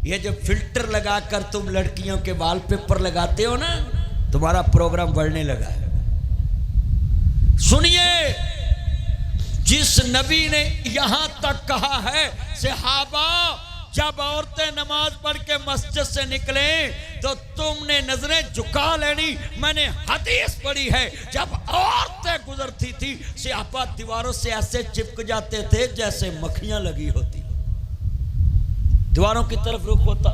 ये जो फिल्टर लगाकर तुम लड़कियों के वॉलपेपर लगाते हो ना, तुम्हारा प्रोग्राम बढ़ने लगा है। सुनिए, जिस नबी ने यहां तक कहा है, सहाबा जब औरतें नमाज पढ़ के मस्जिद से निकले तो तुमने नजरें झुका लेनी। मैंने हदीस पढ़ी है, जब औरतें गुजरती थी सहाबा दीवारों से ऐसे चिपक जाते थे जैसे मक्खियां लगी होती, दीवारों की तरफ रुख होता।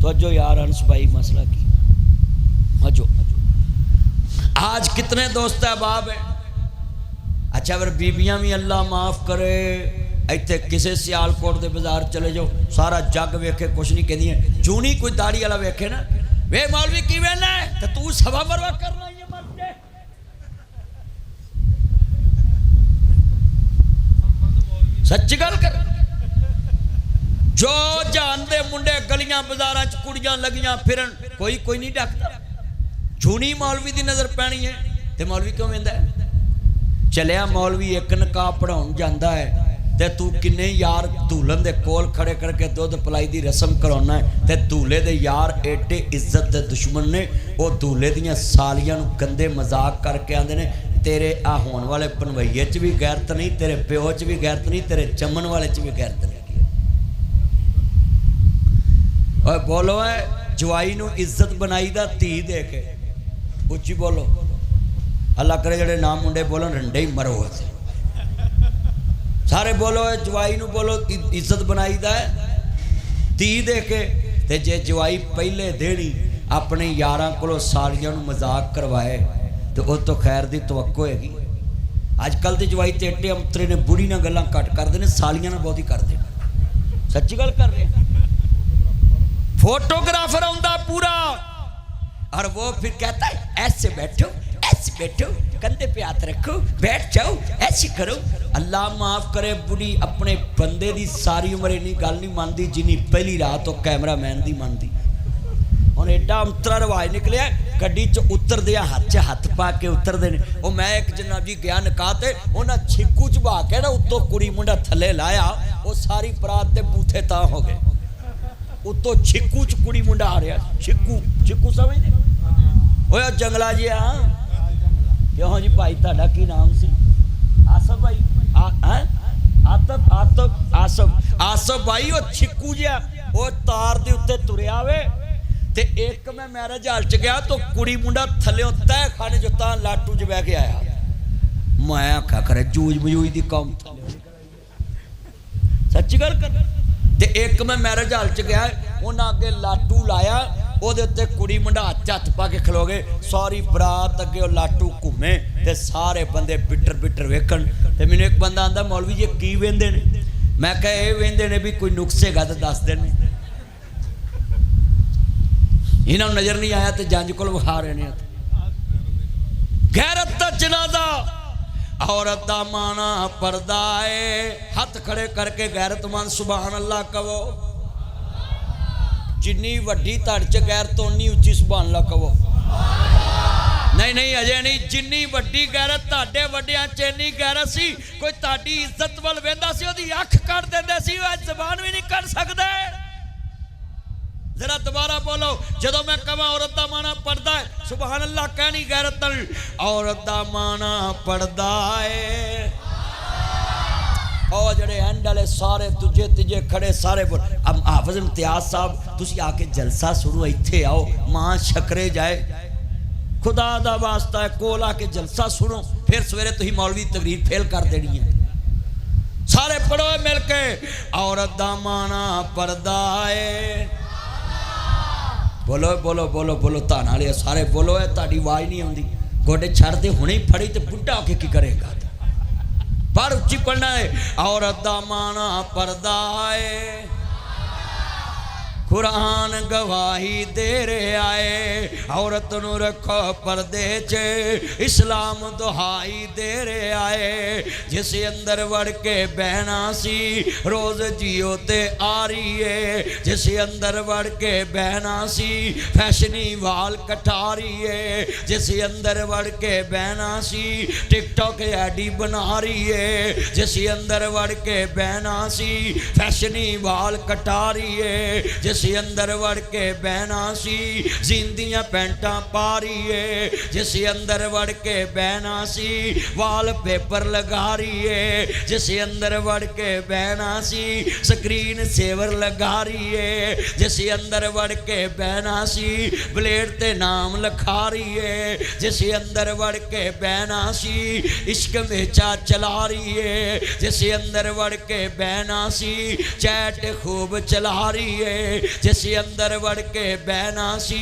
तो जो यार अंश भाई मसला की मजो, आज कितने दोस्त अहबाब है। अच्छा अगर बीबियां भी अल्लाह माफ करे, इतने किसी सियालकोट के बाजार चले जाओ, सारा जग वेखे कुछ नहीं कहती, जूनी कोई दाढ़ी वाला वेखे ना, वे मौलवी की वेना है तो तू सवा मरवा करना ही मर दे। सच्ची गल कर, जो जानते मुंडे गलियां बाजारां च कुड़ियां लगियां फिरन, कोई नहीं डकता। जूनी मौलवी की नजर पैनी है तो मौलवी क्यों वेंदा है? चलिया मौलवी एक नकाब पढ़ाउण जांदा है ते तू किन्ने यार दूल्हन दे कोल खड़े करके दुध पलाई दी रस्म कराउना है, ते दूल्हे दे यार एडे इज्जत दे दुश्मन ने, वो दूल्हे दियां सालियां नूं गंदे मजाक करके आंदे ने तेरे आ होण वाले पनवैये च भी गैरत नहीं, तेरे प्यो च भी गैरत नहीं, तेरे जम्मन वाले च भी गैरत नहीं। ओए बोलो है, जवाई नूं इज्जत बनाई दा धी दे के, उच्ची बोलो। अल्लाह करे जेड़े नाम मुंडे बोलो रंडे ही मरो, सारे बोलो है जवाई नूं बोलो इज्जत बनाई दा है धी दे के। ते जे जवाई पहले देनी अपने यारां कोलों सालियां नूं मजाक करवाए तो उस तो खैर दी तवक्को हैगी। अजकल दे जवाई ते एडे अंतरे ने, बुढ़ी नाल गल्लां घट करदे ने, सालियां नाल बहुत ही करदे। सच्ची गल कर रहे हैं। फोटोग्राफर आउंदा पूरा और वो फिर कहता है ऐसे बैठो, ऐसे बैठो, कंधे पे हाथ रखो, बैठ जाओ, ऐसे करो। अल्लाह माफ करे, बुढ़ी अपने बंदे दी सारी उम्र इन्नी गल नहीं मानती जिन्नी पहली रात वो कैमरा मैन दी मानती। हुण एडा अंतरा रवाज निकलिया, गड्डी च उतरदे हाथ च हाथ पा के उतरदे ने। वो मैं एक जनाब जी गया निकाह ते, उन्हें छिक्कू च बहा के ना उत्तों कुड़ी मुंडा थले लाया, वो सारी बरात दे बूथे तां हो गए। उत्तों छिक्कू च कुड़ी मुंडा आ रहा, छिक्कू समझदे ओए जंगला जी। हाँ क्यों जी भाई, तुहाडा की नाम सी? आसफ भाई, आसफ भाई। वो छिक्कू जिहा वो तार दे उत्ते तुरिया वे ते एक मैं मैरिज हाल च गया तो कुड़ी मुंडा थल्ले तय खाने जो तां लाटू च बह के आया। मैं आखा करे जूझ मजूझ दी कौम, सच्ची गल कर। ते एक मैं मैरिज हाल च गया, उन्हें अगे लाटू लाया, ਉਹਦੇ ਉੱਤੇ ਕੁੜੀ ਮੁੰਡਾ ਹੱਥ ਪਾ ਕੇ ਖਲੋ ਗਏ, ਸਾਰੀ ਬਰਾਤ ਅੱਗੇ ਉਹ ਲਾਟੂ ਘੁੰਮੇ ਤੇ ਸਾਰੇ ਬੰਦੇ ਬਿਟਰ ਵੇਖਣ। ਤੇ ਮੈਨੂੰ ਇੱਕ ਬੰਦਾ ਆਂਦਾ ਮੌਲਵੀ ਜੀ ਕੀ ਵੇਂਦੇ ਨੇ? ਮੈਂ ਕਿਹਾ ਇਹ ਵੇਂਦੇ ਨੇ ਵੀ ਕੋਈ ਨੁਕਸ ਹੈਗਾ ਤਾਂ ਦੱਸ ਦੇਣ। ਇਹਨਾਂ ਨੂੰ ਨਜ਼ਰ ਨਹੀਂ ਆਇਆ ਤੇ ਜੰਜ ਕੋਲ ਵਿਖਾ ਰਹੇ ਨੇ। ਗੈਰਤ ਦਾ ਜਨਾਜ਼ਾ, औरत दा माना पर्दा है। हथ खड़े करके गैरतमंद सुभान अल्लाह कहो। जिन्नी वड्डी धड़ च गैरत उन्नी उच्ची सुभान अल्लाह कहो। नहीं अजे नहीं, जिन्नी वड्डी गैरत ताडे वड्डियां च इन्नी गैरत सी, कोई ताडी इज्जत वल वेंदा सी ओदी अख कट देंदे सी, अज ज़बान भी नहीं कर सकदे। जरा दोबारा बोलो, जदों मैं कहां औरत दा माना पर्दा है, सुभान अल्लाह कहनी गैरत नाल। औरत दा माना पर्दा है। और जड़े एंड वाले सारे दूजे तीजे खड़े सारे बोल। अब हाफिज इम्तियाज साहब तुसी आके जलसा शुरू इत्थे आओ, मां शकरे जाए, खुदा दा वास्ता है कोल आके जलसा सुनो, फिर सवेरे तुसी मौलवी तकरीर फेल कर देनी है। सारे पढ़ो मिल के, औरत दा माना पर्दा है। बोलो बोलो बोलो बोलो तान वाले सारे बोलो है, ताड़ी आवाज नहीं आती, गोडे छड़ दे हुणे ही फड़ी तो बुढ़ा होके की करेगा। पर उच्ची पढ़ना है, औरत दा माना पर्दा है। कुरान गवाही दे रहा है औरत नू रखो पर्दे च इस्लाम दुहाई दे रहा है जिस अंदर वड़ के बहना सी रोज जियो ते आ रही है जिस अंदर वड़ के बहना सी फैशनी वाल कटा रही है जिस अंदर वड़ के बहना सी टिकटॉक आईडी बना रही है जिस अंदर वड़ के बहना सी फैशनी वाल कटा रही है जिस अंदर वड़ के बहना सी जिंदियां पैंटा पा रही है जिस अंदर वड़ के बहना सी वाल पेपर लगा रही है जिस अंदर वड़ के बहना सी स्क्रीन सेवर लगा रही है जिस अंदर वड़ के बहना सी ब्लेड ते नाम लिखा रही है जिस अंदर वड़ के बहना सी इश्क बेचा चला रही है जिस अंदर वड़ के बहना सी चैट खूब चला रही है जिस अंदर वड़ के बहना सी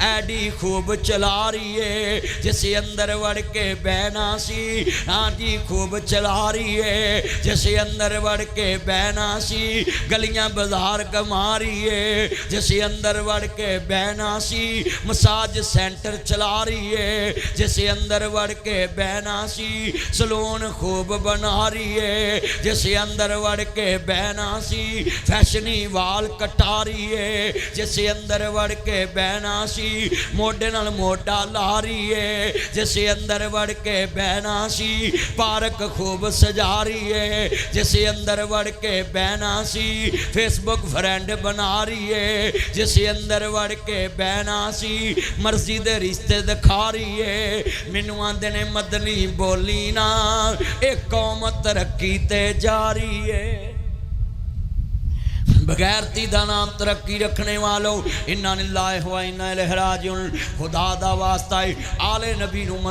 एडी खूब चला रही है जिस अंदर वड़ के बहना सी आंधी खूब चला रही है जिस अंदर वड़ के बहना सी गलियां बाजार कमा रही है जिस अंदर वड़ के बहना सी मसाज सेंटर चला रही है जिस अंदर वड़ के बहना सी सलून खूब बना रही है जिस अंदर वड़ के बहना सी फैशनी वाल कटा रही है जिस अंदर वड़ के बहना सी मोढे नाल मोढा ला रही है जिस अंदर वड़ के बहना सी पार्क खूब सजा रही है जिस अंदर वड़ के बहना सी फेसबुक फ्रेंड बना रही है जिस अंदर वड़ के बहना सी मर्जी दे रिश्ते दिखा रही है मैनू आंदे ने मदनी बोली ना एक कौम तरक्की ते जा रही है बगैरती दा नाम तरक्की रखने वालों इन्ना लिल्लाहि व इन्ना इलैहि राजिऊन खुदा दा वास्ता आले नबी नू